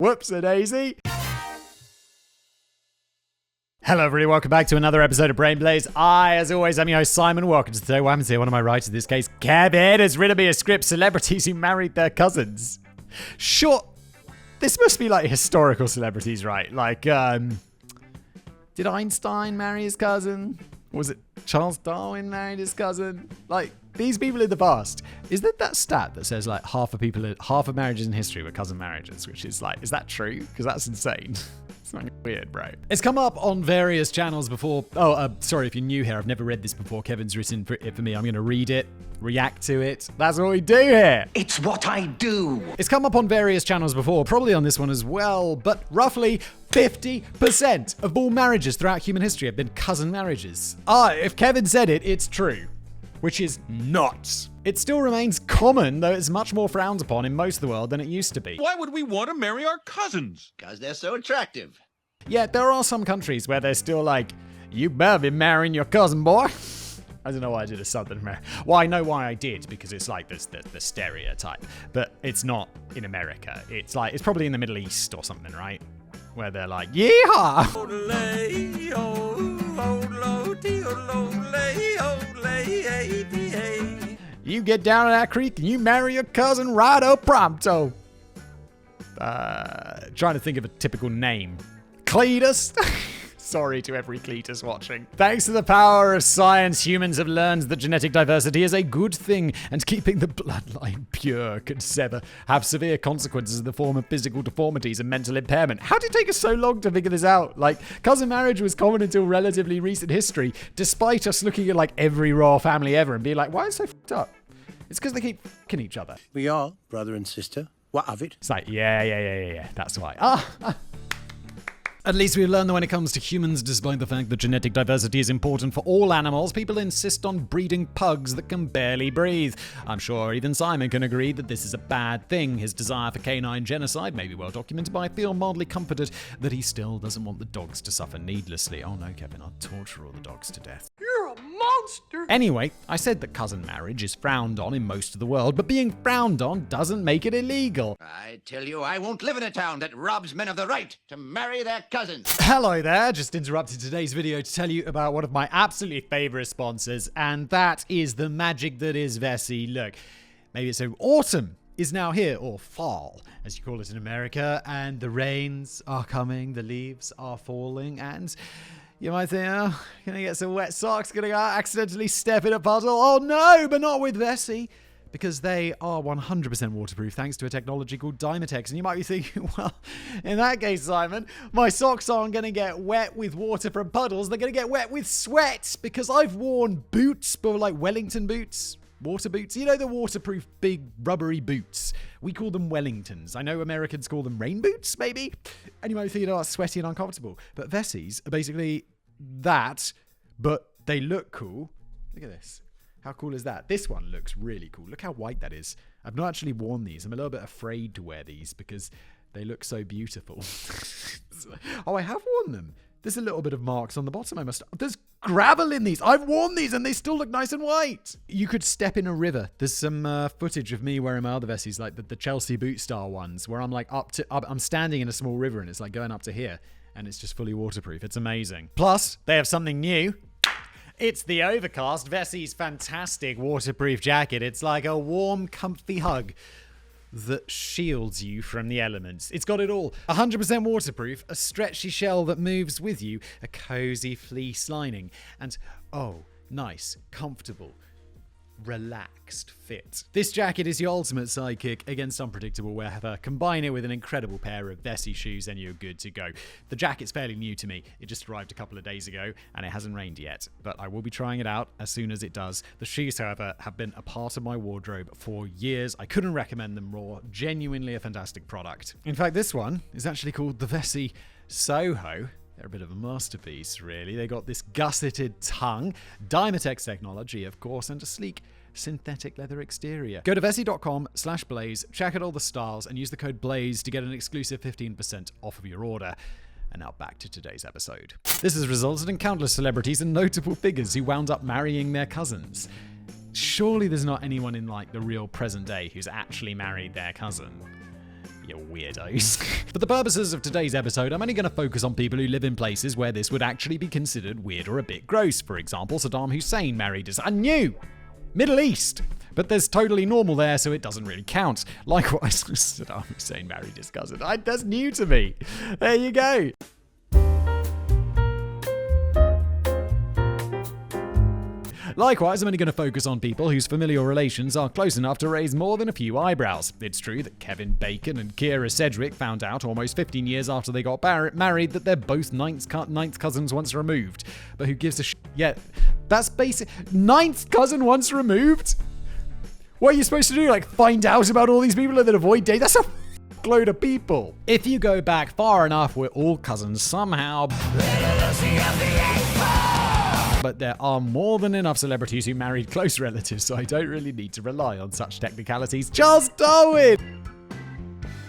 Whoops-a-daisy. Hello everybody, welcome back to another episode of Brain Blaze. As always, I'm your host Simon. Welcome to Today What Happens Here. One of my writers in this case, Kevin, has written me a script, celebrities who married their cousins. Sure, this must be like historical celebrities, right? Like, did Einstein marry his cousin? Was it Charles Darwin married his cousin? Like, these people in the past. Is that stat that says like half of marriages in history were cousin marriages? Which is like, is that true? Because that's insane. It's not weird, bro. It's come up on various channels before. Sorry if you're new here. I've never read this before. Kevin's written it for me. I'm going to read it, react to it. That's what we do here. It's what I do. It's come up on various channels before, probably on this one as well, but roughly 50% of all marriages throughout human history have been cousin marriages. If Kevin said it, it's true. Which is not. It still remains common, though it's much more frowned upon in most of the world than it used to be. Why would we want to marry our cousins? Because they're so attractive. Yeah, there are some countries where they're still like, you better be marrying your cousin, boy. I don't know why I did a southern American. Well, I know why I did, because it's like the stereotype. But it's not in America. It's probably in the Middle East or something, right? Where they're like, yeehaw! You get down to that creek and you marry your cousin right pronto. Trying to think of a typical name. Cletus? Sorry to every Cletus watching. Thanks to the power of science, humans have learned that genetic diversity is a good thing, and keeping the bloodline pure could have severe consequences in the form of physical deformities and mental impairment. How did it take us so long to figure this out? Like, cousin marriage was common until relatively recent history, despite us looking at like every royal family ever and being like, why is it so fucked up? It's because they keep fucking each other. We are brother and sister. What of it? It's like, yeah. That's why. At least we've learned that when it comes to humans, despite the fact that genetic diversity is important for all animals, people insist on breeding pugs that can barely breathe. I'm sure even Simon can agree that this is a bad thing. His desire for canine genocide may be well documented, but I feel mildly comforted that he still doesn't want the dogs to suffer needlessly. Oh no, Kevin, I'll torture all the dogs to death. You're a monster. Anyway, I said that cousin marriage is frowned on in most of the world, but being frowned on doesn't make it illegal. I tell you, I won't live in a town that robs men of the right to marry their cousins. Hello there, just interrupted today's video to tell you about one of my absolutely favorite sponsors, and that is the magic that is Vessi. Look, maybe it's so autumn is now here, or fall, as you call it in America, and the rains are coming, the leaves are falling, and you might think, oh, gonna get some wet socks, gonna accidentally step in a puddle. Oh no, but not with Vessi, because they are 100% waterproof thanks to a technology called Dymatex. And you might be thinking, well, in that case, Simon, my socks aren't going to get wet with water from puddles. They're going to get wet with sweat, because I've worn boots, but like Wellington boots, water boots. You know, the waterproof big rubbery boots. We call them Wellingtons. I know Americans call them rain boots, maybe. And you might think, oh, sweaty and uncomfortable. But Vessis are basically that, but they look cool. Look at this. How cool is that? This one looks really cool. Look how white that is. I've not actually worn these. I'm a little bit afraid to wear these because they look so beautiful. Oh, I have worn them. There's a little bit of marks on the bottom. There's gravel in these. I've worn these and they still look nice and white. You could step in a river. There's some footage of me wearing my other Vessis, like the Chelsea boot style ones, where I'm like I'm standing in a small river and it's like going up to here and it's just fully waterproof. It's amazing. Plus, they have something new. It's the Overcast, Vessi's fantastic waterproof jacket. It's like a warm, comfy hug that shields you from the elements. It's got it all. 100% waterproof, a stretchy shell that moves with you, a cozy fleece lining, and, oh, nice, comfortable, relaxed fit. This jacket is your ultimate sidekick against unpredictable weather. Combine it with an incredible pair of Vessi shoes and you're good to go. The jacket's fairly new to me. It just arrived a couple of days ago and it hasn't rained yet, but I will be trying it out as soon as it does. The shoes, however, have been a part of my wardrobe for years. I couldn't recommend them more. Genuinely a fantastic product. In fact, this one is actually called the Vessi Soho. They're a bit of a masterpiece, really. They got this gusseted tongue, Dymatex technology, of course, and a sleek synthetic leather exterior. Go to vessi.com/blaze, check out all the styles, and use the code BLAZE to get an exclusive 15% off of your order. And now back to today's episode. This has resulted in countless celebrities and notable figures who wound up marrying their cousins. Surely there's not anyone in like the real present day who's actually married their cousin. You weirdos. For the purposes of today's episode, I'm only going to focus on people who live in places where this would actually be considered weird or a bit gross. For example, Saddam Hussein married his... I knew! Middle East! But there's totally normal there, so it doesn't really count. Likewise, Saddam Hussein married his cousin. That's new to me. There you go. Likewise, I'm only going to focus on people whose familial relations are close enough to raise more than a few eyebrows. It's true that Kevin Bacon and Kira Sedgwick found out almost 15 years after they got married that they're both ninth cousins once removed. But who gives a shit? Yeah, that's basic. Ninth cousin once removed? What are you supposed to do? Like, find out about all these people and then avoid dating? That's a load of people. If you go back far enough, we're all cousins somehow. But there are more than enough celebrities who married close relatives, so I don't really need to rely on such technicalities. Charles Darwin!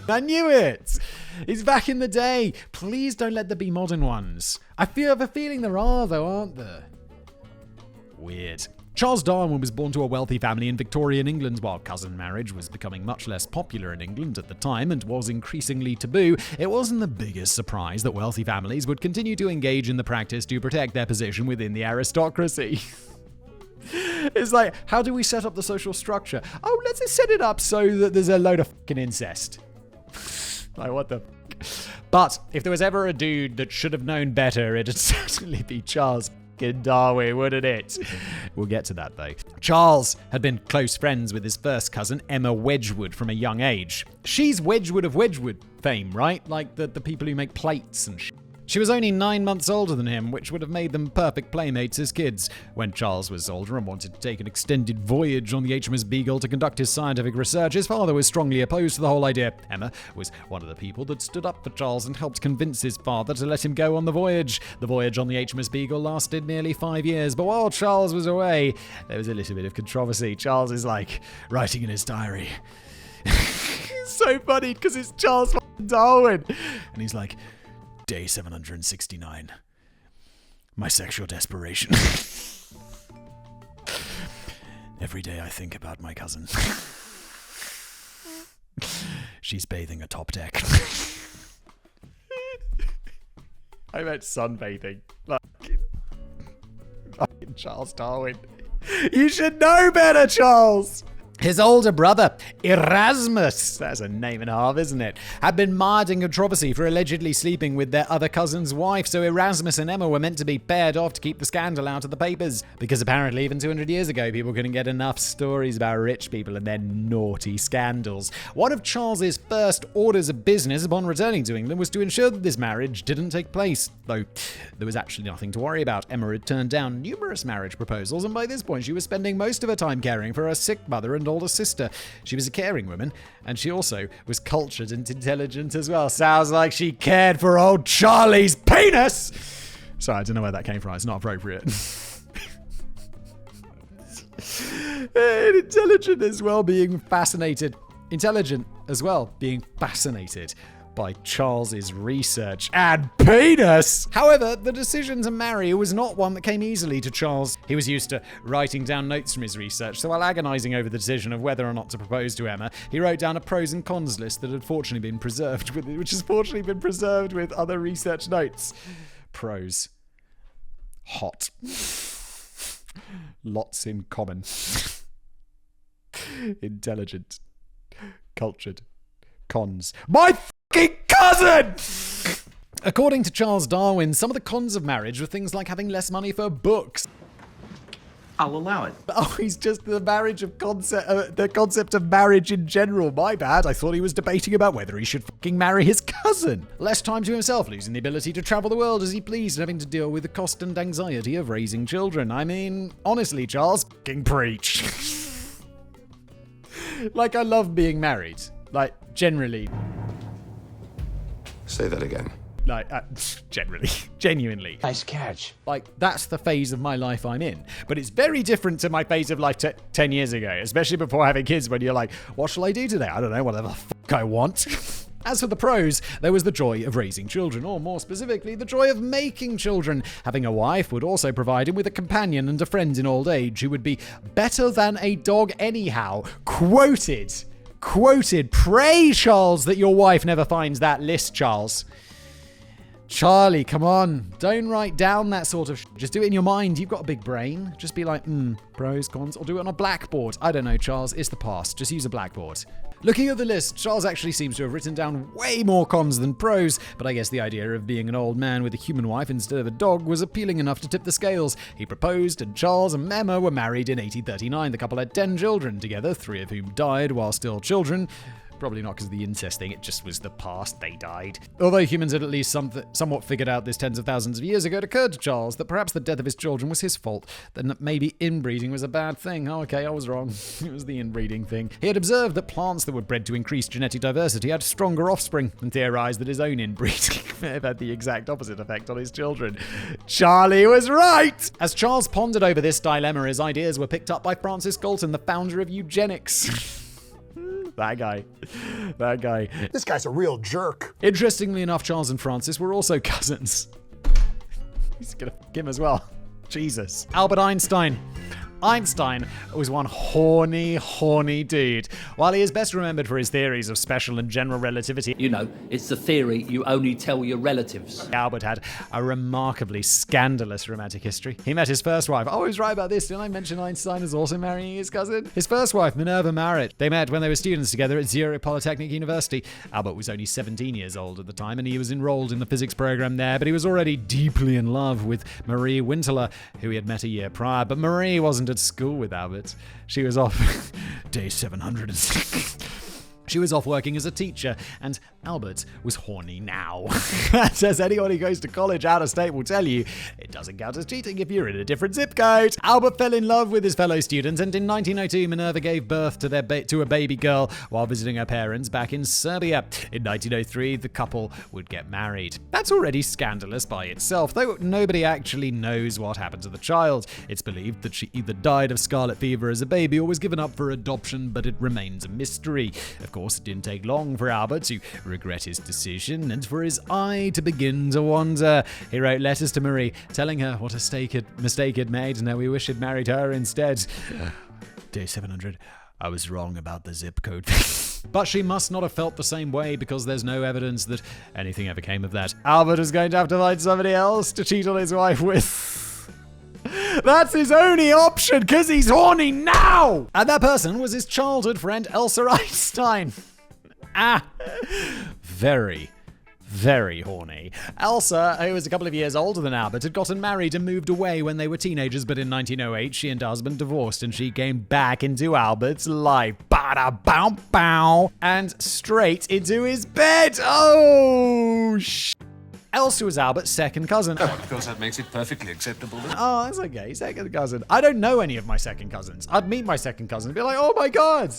I knew it! He's back in the day. Please don't let there be modern ones. I have a feeling there are, though, aren't there? Weird. Charles Darwin was born to a wealthy family in Victorian England. While cousin marriage was becoming much less popular in England at the time and was increasingly taboo, it wasn't the biggest surprise that wealthy families would continue to engage in the practice to protect their position within the aristocracy. It's like, how do we set up the social structure? Oh, let's just set it up so that there's a load of fucking incest. Like, what the fuck? But if there was ever a dude that should have known better, it'd certainly be Charles Darwin, wouldn't it? We'll get to that, though. Charles had been close friends with his first cousin, Emma Wedgwood, from a young age. She's Wedgwood of Wedgwood fame, right? Like the people who make plates and shit. She was only 9 months older than him, which would have made them perfect playmates as kids. When Charles was older and wanted to take an extended voyage on the HMS Beagle to conduct his scientific research, his father was strongly opposed to the whole idea. Emma was one of the people that stood up for Charles and helped convince his father to let him go on the voyage. The voyage on the HMS Beagle lasted nearly 5 years, but while Charles was away, there was a little bit of controversy. Charles is like writing in his diary. It's so funny because it's Charles Darwin. And he's like, Day 769. My sexual desperation. Every day I think about my cousin. She's bathing a top deck. I meant sunbathing. Fucking Charles Darwin. You should know better, Charles! His older brother, Erasmus, that's a name and a half, isn't it, had been mired in controversy for allegedly sleeping with their other cousin's wife, so Erasmus and Emma were meant to be paired off to keep the scandal out of the papers. Because apparently even 200 years ago, people couldn't get enough stories about rich people and their naughty scandals. One of Charles's first orders of business upon returning to England was to ensure that this marriage didn't take place, though there was actually nothing to worry about. Emma had turned down numerous marriage proposals, and by this point she was spending most of her time caring for her sick mother and older sister. She was a caring woman, and she also was cultured and intelligent as well. Sounds like she cared for old Charlie's penis! Sorry, I don't know where that came from. It's not appropriate. And intelligent as well, being fascinated by Charles's research and penis. However, the decision to marry was not one that came easily to Charles. He was used to writing down notes from his research, so while agonizing over the decision of whether or not to propose to Emma, he wrote down a pros and cons list that had fortunately been preserved with other research notes. Pros. Hot. Lots in common. Intelligent. Cultured. Cons. My fucking cousin! According to Charles Darwin, some of the cons of marriage were things like having less money for books. I'll allow it. Oh, he's just the concept of marriage in general. My bad. I thought he was debating about whether he should fucking marry his cousin. Less time to himself, losing the ability to travel the world as he pleased and having to deal with the cost and anxiety of raising children. I mean, honestly, Charles, fucking preach. Like, I love being married. Like, generally. Say that again. Like, genuinely. Nice catch. Like, that's the phase of my life I'm in. But it's very different to my phase of life 10 years ago, especially before having kids, when you're like, what shall I do today? I don't know, whatever the fuck I want. As for the pros, there was the joy of raising children, or more specifically, the joy of making children. Having a wife would also provide him with a companion and a friend in old age who would be better than a dog anyhow. Quoted quoted, "Pray, Charles, that your wife never finds that list, Charles." Charlie, come on. Don't write down that sort of Just do it in your mind. You've got a big brain. Just be like, pros, cons, or do it on a blackboard. I don't know, Charles. It's the past. Just use a blackboard. Looking at the list, Charles actually seems to have written down way more cons than pros, but I guess the idea of being an old man with a human wife instead of a dog was appealing enough to tip the scales. He proposed, and Charles and Emma were married in 1839. The couple had 10 children together, 3 of whom died while still children. Probably not because of the incest thing, it just was the past, they died. Although humans had at least somewhat figured out this tens of thousands of years ago, it occurred to Charles that perhaps the death of his children was his fault, then maybe inbreeding was a bad thing. Oh, okay, I was wrong. It was the inbreeding thing. He had observed that plants that were bred to increase genetic diversity had stronger offspring, and theorized that his own inbreeding may have had the exact opposite effect on his children. Charlie was right! As Charles pondered over this dilemma, his ideas were picked up by Francis Galton, the founder of eugenics. That guy. This guy's a real jerk. Interestingly enough, Charles and Francis were also cousins. He's gonna fuck him as well. Jesus. Albert Einstein. Einstein was one horny dude. While he is best remembered for his theories of special and general relativity, You know, it's the theory you only tell your relatives. Albert had a remarkably scandalous romantic history. He met his first wife. Oh, I was right about this. Didn't I mention Einstein is also marrying his cousin? His first wife, Minerva Marit. They met when they were students together at Zurich Polytechnic University. Albert was only 17 years old at the time, and he was enrolled in the physics program there, but he was already deeply in love with Marie Winteler, who he had met a year prior. But Marie wasn't at school with Albert. She was off day 706. She was off working as a teacher, and Albert was horny now. As anyone who goes to college out of state will tell you, it doesn't count as cheating if you're in a different zip code. Albert fell in love with his fellow student, and in 1902, Minerva gave birth to a baby girl while visiting her parents back in Serbia. In 1903, the couple would get married. That's already scandalous by itself, though nobody actually knows what happened to the child. It's believed that she either died of scarlet fever as a baby or was given up for adoption, but it remains a mystery. Of course, it didn't take long for Albert to regret his decision and for his eye to begin to wander. He wrote letters to Marie, telling her what a mistake he'd made and how he wished he'd married her instead. Day 700. I was wrong about the zip code. But she must not have felt the same way, because there's no evidence that anything ever came of that. Albert is going to have to find somebody else to cheat on his wife with. That's his only option, because he's horny now! And that person was his childhood friend, Elsa Einstein. Very horny. Elsa, who was a couple of years older than Albert, had gotten married and moved away when they were teenagers, but in 1908, she and her husband divorced, and she came back into Albert's life. Bada bow bow! And straight into his bed! Oh, Elsa was Albert's second cousin. Oh, of course, that makes it perfectly acceptable. Oh, that's okay. Second cousin. I don't know any of my second cousins. I'd meet my second cousin and be like, oh my God,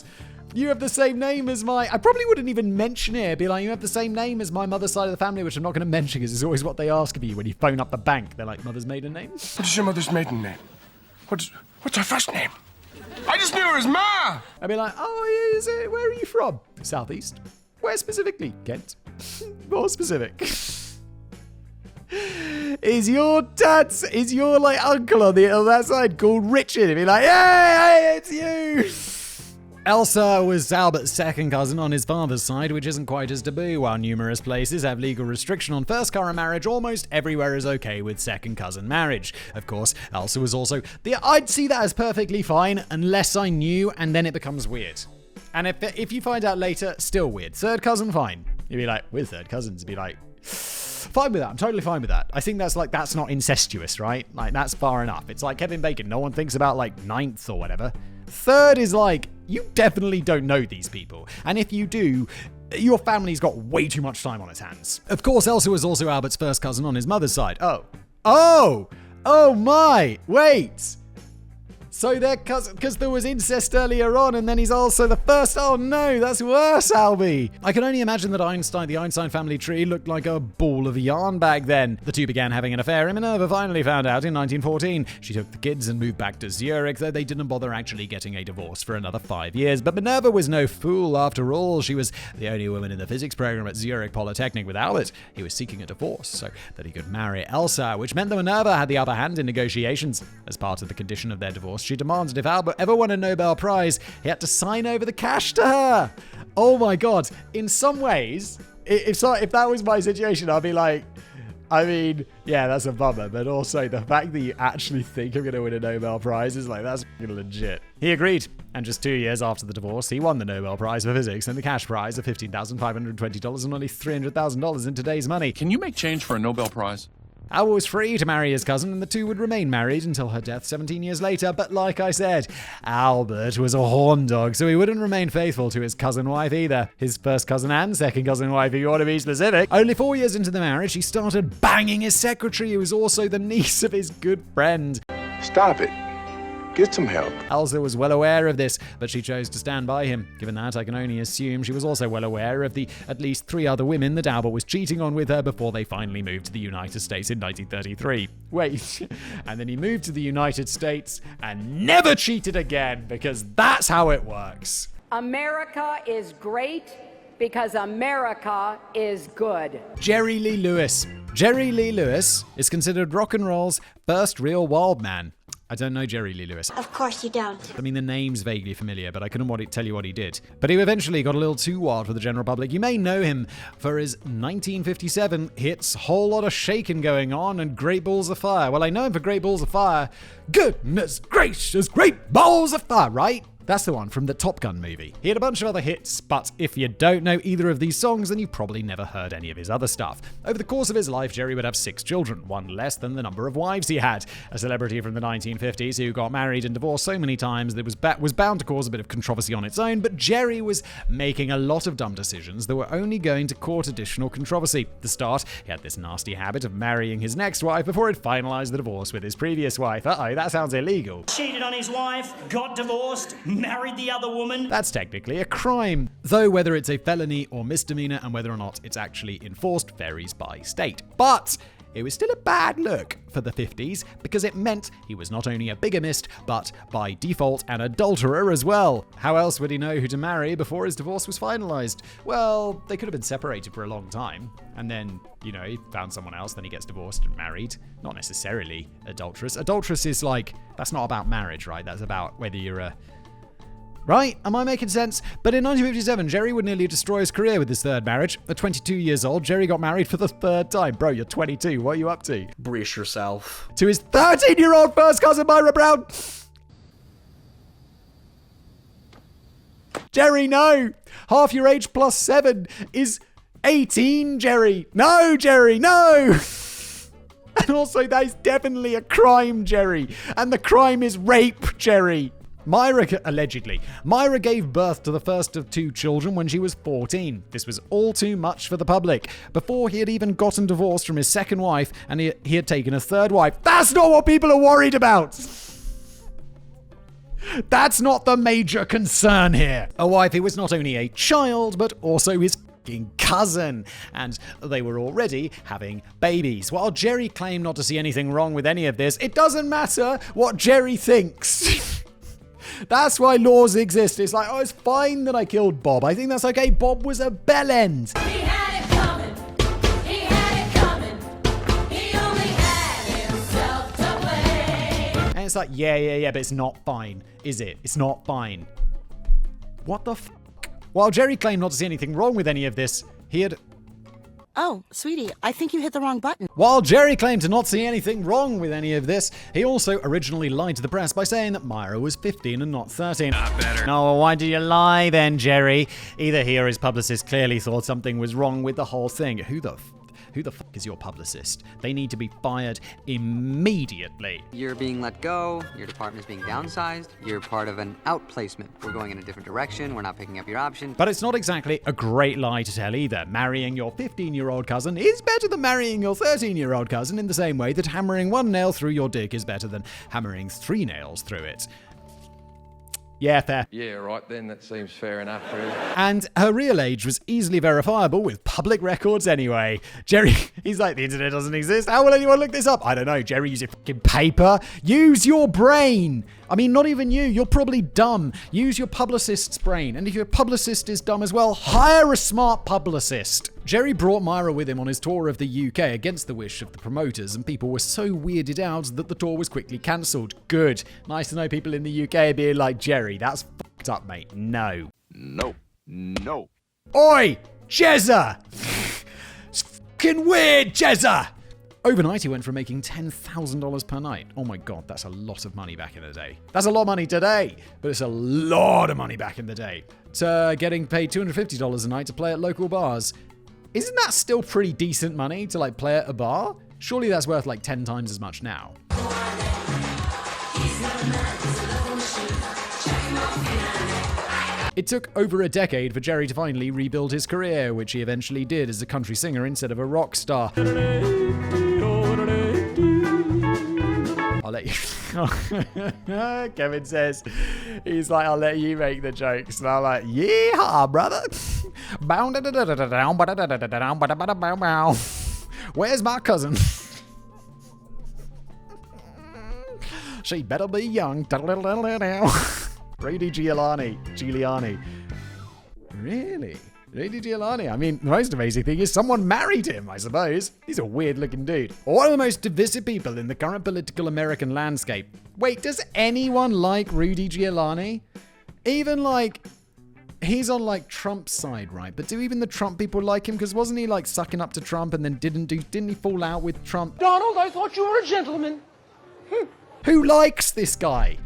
you have the same name as my... I probably wouldn't even mention it. Be like, you have the same name as my mother's side of the family, which I'm not going to mention because it's always what they ask of you when you phone up the bank. They're like, mother's maiden name? What is your mother's maiden name? What's her first name? I just knew her as Ma! I'd be like, oh, is it? Where are you from? Southeast. Where specifically? Kent. More specific. Is your like uncle on that side called Richard? He'd be like, hey, it's you. Elsa was Albert's second cousin on his father's side, which isn't quite as taboo. While numerous places have legal restriction on first cousin marriage, almost everywhere is okay with second cousin marriage. Of course, Elsa was also I'd see that as perfectly fine unless I knew, and then it becomes weird. And if you find out later, still weird. Third cousin, fine. You'd be like, with third cousins, you'd be like, fine with that. I'm totally fine with that. I think that's not incestuous, right? Like, that's far enough. It's like Kevin Bacon. No one thinks about like ninth or whatever. Third is like, you definitely don't know these people. And if you do, your family's got way too much time on its hands. Of course, Elsa was also Albert's first cousin on his mother's side. Oh my, wait. So they're cousins, because there was incest earlier on, and then he's also the first. Oh no, that's worse, Albie. I can only imagine that the Einstein family tree looked like a ball of yarn back then. The two began having an affair, and Minerva finally found out in 1914. She took the kids and moved back to Zurich, though they didn't bother actually getting a divorce for another 5 years. But Minerva was no fool after all. She was the only woman in the physics program at Zurich Polytechnic with Albert. He was seeking a divorce so that he could marry Elsa, which meant that Minerva had the upper hand in negotiations. As part of the condition of their divorce, divorce. She demanded if Albert ever won a Nobel Prize, he had to sign over the cash to her. Oh my God. In some ways, if that was my situation, I'd be like, I mean, yeah, that's a bummer, but also the fact that you actually think I'm going to win a Nobel Prize is like, that's legit. He agreed, and just 2 years after the divorce, he won the Nobel Prize for Physics and the cash prize of $15,520 and nearly $300,000 in today's money. Can you make change for a Nobel Prize? Albert was free to marry his cousin, and the two would remain married until her death 17 years later. But like I said, Albert was a horn dog, so he wouldn't remain faithful to his cousin wife either. His first cousin and second cousin wife, if you want to be specific. Only 4 years into the marriage, he started banging his secretary, who was also the niece of his good friend. Stop it. Get some help. Elsa was well aware of this, but she chose to stand by him. Given that, I can only assume she was also well aware of the at least 3 other women that Albert was cheating on with her before they finally moved to the United States in 1933. Wait, and then he moved to the United States and never cheated again, because that's how it works. America is great because America is good. Jerry Lee Lewis. Jerry Lee Lewis is considered rock and roll's first real wild man. I don't know Jerry Lee Lewis. Of course you don't. I mean, the name's vaguely familiar, but I couldn't tell you what he did. But he eventually got a little too wild for the general public. You may know him for his 1957 hits Whole Lot of Shakin' Going On and Great Balls of Fire. Well, I know him for Great Balls of Fire. Goodness gracious, Great Balls of Fire, right? That's the one from the Top Gun movie. He had a bunch of other hits, but if you don't know either of these songs, then you've probably never heard any of his other stuff. Over the course of his life, Jerry would have 6 children, one less than the number of wives he had. A celebrity from the 1950s who got married and divorced so many times that was bound to cause a bit of controversy on its own, but Jerry was making a lot of dumb decisions that were only going to court additional controversy. At the start, he had this nasty habit of marrying his next wife before he'd finalized the divorce with his previous wife. Uh-oh, that sounds illegal. Cheated on his wife, got divorced, married the other woman. That's technically a crime, though whether it's a felony or misdemeanor and whether or not it's actually enforced varies by state. But it was still a bad look for the 50s because it meant he was not only a bigamist, but by default an adulterer as well. How else would he know who to marry before his divorce was finalized? Well, they could have been separated for a long time, and then, he found someone else, then he gets divorced and married. Not necessarily adulterous. Adulterous is like, that's not about marriage, right? That's about whether you're a... Right? Am I making sense? But in 1957, Jerry would nearly destroy his career with his third marriage. At 22 years old, Jerry got married for the 3rd time. Bro, you're 22. What are you up to? Brace yourself. To his 13-year-old first cousin, Myra Brown. Jerry, no. Half your age plus 7 is 18, Jerry. No, Jerry, no. And also, that is definitely a crime, Jerry. And the crime is rape, Jerry. Myra gave birth to the first of 2 children when she was 14. This was all too much for the public. Before he had even gotten divorced from his second wife, and he had taken a 3rd wife. That's not what people are worried about! That's not the major concern here. A wife who was not only a child, but also his cousin, and they were already having babies. While Jerry claimed not to see anything wrong with any of this, it doesn't matter what Jerry thinks. That's why laws exist. It's like, it's fine that I killed Bob. I think that's okay. Bob was a bellend. He had it coming. He had it coming. He only had himself to blame. And it's like, yeah, but it's not fine, is it? It's not fine. What the f***? While Jerry claimed not to see anything wrong with any of this, he had... Oh, sweetie, I think you hit the wrong button. While Jerry claimed to not see anything wrong with any of this, he also originally lied to the press by saying that Myra was 15 and not 13. Not better. No, why did you lie then, Jerry? Either he or his publicist clearly thought something was wrong with the whole thing. Who the fuck is your publicist? They need to be fired immediately. You're being let go, your department is being downsized, you're part of an outplacement. We're going in a different direction, we're not picking up your option. But it's not exactly a great lie to tell either. Marrying your 15-year-old cousin is better than marrying your 13-year-old cousin, in the same way that hammering 1 nail through your dick is better than hammering 3 nails through it. Yeah, fair. Yeah, right then, that seems fair enough, really. And her real age was easily verifiable with public records anyway. Jerry, he's like, the internet doesn't exist. How will anyone look this up? I don't know, Jerry, use your fucking paper. Use your brain. I mean, not even you. You're probably dumb. Use your publicist's brain. And if your publicist is dumb as well, hire a smart publicist. Jerry brought Myra with him on his tour of the UK against the wish of the promoters, and people were so weirded out that the tour was quickly cancelled. Good. Nice to know people in the UK being like, Jerry, that's fucked up, mate. No. No. No. Oi! Jezza! It's fucking weird, Jezza! Overnight, he went from making $10,000 per night. Oh my God, that's a lot of money back in the day. That's a lot of money today, but it's a lot of money back in the day. To getting paid $250 a night to play at local bars. Isn't that still pretty decent money to like play at a bar? Surely that's worth like 10 times as much now. It took over a decade for Jerry to finally rebuild his career, which he eventually did as a country singer instead of a rock star. I'll let you... Kevin says, he's like, I'll let you make the jokes. And I'm like, yeehaw, brother. Where's my cousin? She better be young. Rudy Giuliani. Really? Rudy Giuliani? I mean, the most amazing thing is someone married him, I suppose. He's a weird-looking dude. One of the most divisive people in the current political American landscape. Wait, does anyone like Rudy Giuliani? Even, like... He's on, like, Trump's side, right? But do even the Trump people like him? Because wasn't he, like, sucking up to Trump and then didn't he fall out with Trump? Donald, I thought you were a gentleman. Who likes this guy?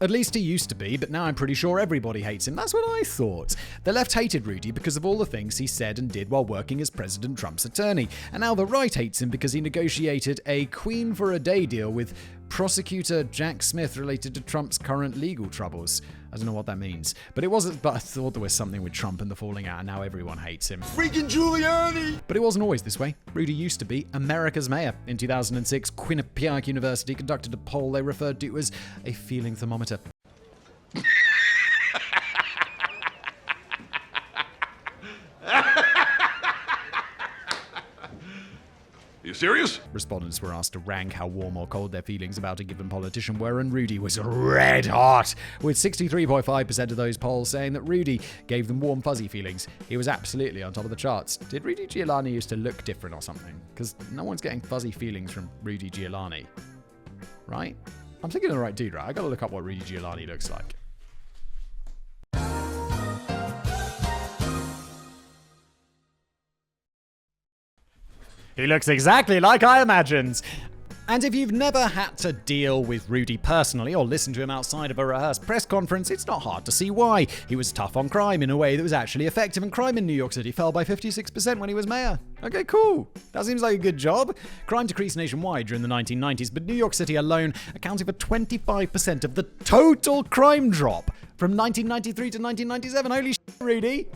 At least he used to be, but now I'm pretty sure everybody hates him. That's what I thought. The left hated Rudy because of all the things he said and did while working as President Trump's attorney. And now the right hates him because he negotiated a Queen for a Day deal with prosecutor Jack Smith related to Trump's current legal troubles. I don't know what that means. But I thought there was something with Trump and the falling out, and now everyone hates him. Freaking Giuliani! But it wasn't always this way. Rudy used to be America's mayor. In 2006, Quinnipiac University conducted a poll they referred to as a feeling thermometer. You serious? Respondents were asked to rank how warm or cold their feelings about a given politician were, and Rudy was red hot, with 63.5% of those polls saying that Rudy gave them warm, fuzzy feelings. He was absolutely on top of the charts. Did Rudy Giuliani used to look different or something? Because no one's getting fuzzy feelings from Rudy Giuliani. Right? I'm thinking of the right dude, right? I gotta look up what Rudy Giuliani looks like. He looks exactly like I imagined. And if you've never had to deal with Rudy personally or listen to him outside of a rehearsed press conference, it's not hard to see why. He was tough on crime in a way that was actually effective, and crime in New York City fell by 56% when he was mayor. Okay, cool. That seems like a good job. Crime decreased nationwide during the 1990s, but New York City alone accounted for 25% of the total crime drop from 1993 to 1997. Holy shit, Rudy.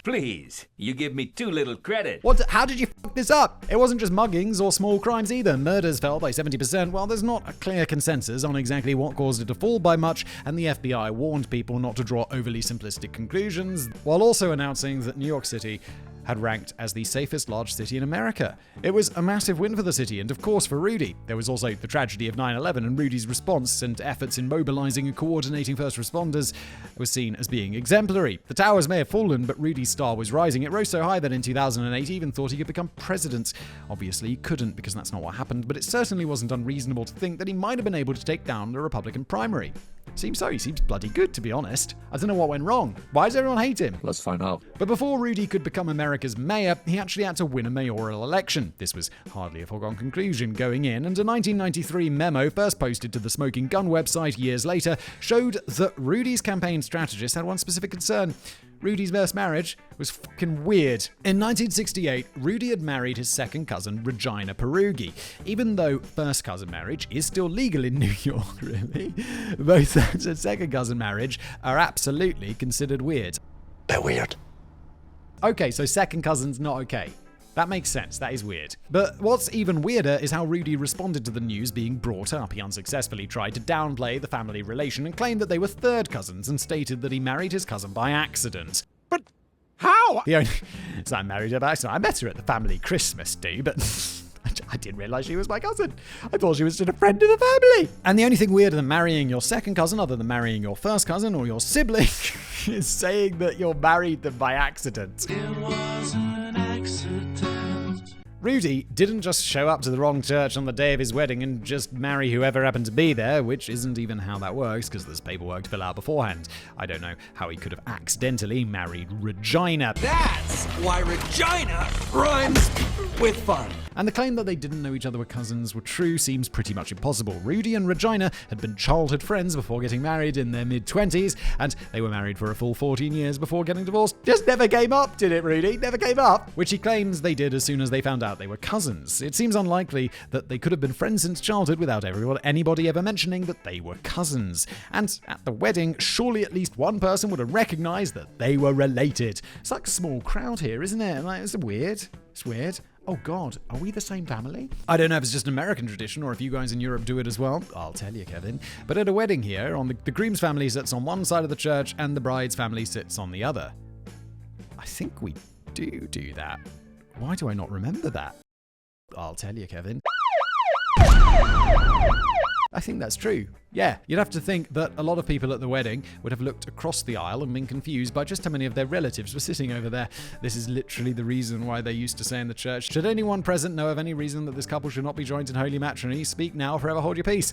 Please, you give me too little credit. How did you fuck this up? It wasn't just muggings or small crimes either. Murders fell by 70%, while there's not a clear consensus on exactly what caused it to fall by much, and the FBI warned people not to draw overly simplistic conclusions, while also announcing that New York City had ranked as the safest large city in America. It was a massive win for the city, and of course for Rudy. There was also the tragedy of 9/11, and Rudy's response and efforts in mobilizing and coordinating first responders was seen as being exemplary. The towers may have fallen, but Rudy's star was rising. It rose so high that in 2008 he even thought he could become president. Obviously he couldn't, because that's not what happened, but it certainly wasn't unreasonable to think that he might have been able to take down the Republican primary. Seems so. He seems bloody good, to be honest. I don't know what went wrong. Why does everyone hate him? Let's find out. But before Rudy could become America's mayor, he actually had to win a mayoral election. This was hardly a foregone conclusion going in, and a 1993 memo first posted to the Smoking Gun website years later showed that Rudy's campaign strategist had one specific concern. Rudy's first marriage was fucking weird. In 1968, Rudy had married his second cousin, Regina Peruggi. Even though first cousin marriage is still legal in New York, really, both and second cousin marriage are absolutely considered weird. They're weird. Okay, so second cousin's not okay. That makes sense. That is weird. But what's even weirder is how Rudy responded to the news being brought up. He unsuccessfully tried to downplay the family relation and claimed that they were third cousins, and stated that he married his cousin by accident. But how? So I married her by accident. I met her at the family Christmas do, but I didn't realize she was my cousin. I thought she was just a friend of the family. And the only thing weirder than marrying your second cousin, other than marrying your first cousin or your sibling, is saying that you're married them by accident. Rudy didn't just show up to the wrong church on the day of his wedding and just marry whoever happened to be there, which isn't even how that works because there's paperwork to fill out beforehand. I don't know how he could have accidentally married Regina. That's why Regina rhymes with fun. And the claim that they didn't know each other were cousins were true seems pretty much impossible. Rudy and Regina had been childhood friends before getting married in their mid-20s, and they were married for a full 14 years before getting divorced. Just never came up, did it, Rudy? Never came up. Which he claims they did as soon as they found out they were cousins. It seems unlikely that they could have been friends since childhood without anybody ever mentioning that they were cousins. And at the wedding, surely at least one person would have recognized that they were related. It's like a small crowd here, isn't it? Like, it's weird. It's weird. Oh God, are we the same family? I don't know if it's just an American tradition or if you guys in Europe do it as well. I'll tell you, Kevin. But at a wedding here, the groom's family sits on one side of the church and the bride's family sits on the other. I think we do that. Why do I not remember that? I'll tell you, Kevin. I think that's true. Yeah, you'd have to think that a lot of people at the wedding would have looked across the aisle and been confused by just how many of their relatives were sitting over there. This is literally the reason why they used to say in the church, should anyone present know of any reason that this couple should not be joined in holy matrimony, speak now, forever hold your peace.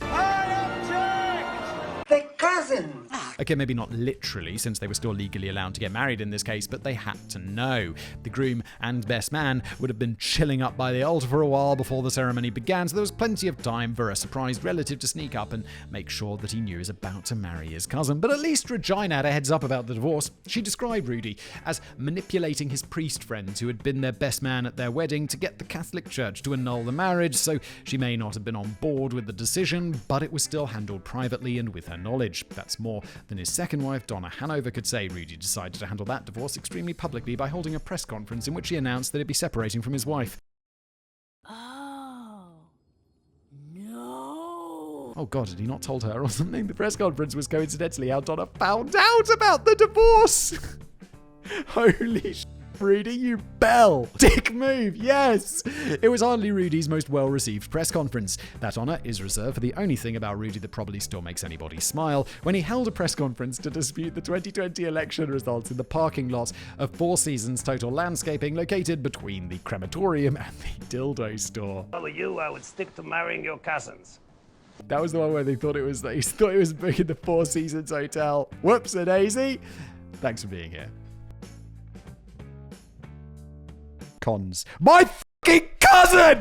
They're cousins. Okay, maybe not literally, since they were still legally allowed to get married in this case, but they had to know. The groom and best man would have been chilling up by the altar for a while before the ceremony began, so there was plenty of time for a surprised relative to sneak up and make sure that he knew he was about to marry his cousin. But at least Regina had a heads up about the divorce. She described Rudy as manipulating his priest friend who had been their best man at their wedding to get the Catholic Church to annul the marriage, so she may not have been on board with the decision, but it was still handled privately and with her knowledge. That's more than his second wife, Donna Hanover, could say. Rudy decided to handle that divorce extremely publicly by holding a press conference in which he announced that he'd be separating from his wife. Oh, no. Oh God, had he not told her or something? The press conference was coincidentally how Donna found out about the divorce. Holy shit. Rudy, you bell. Dick move, yes! It was hardly Rudy's most well-received press conference. That honor is reserved for the only thing about Rudy that probably still makes anybody smile, when he held a press conference to dispute the 2020 election results in the parking lot of Four Seasons Total Landscaping located between the crematorium and the dildo store. If I were you, I would stick to marrying your cousins. That was the one where they thought it was booking the Four Seasons Hotel. Whoops-a-daisy. Thanks for being here. Cons. My fucking cousin!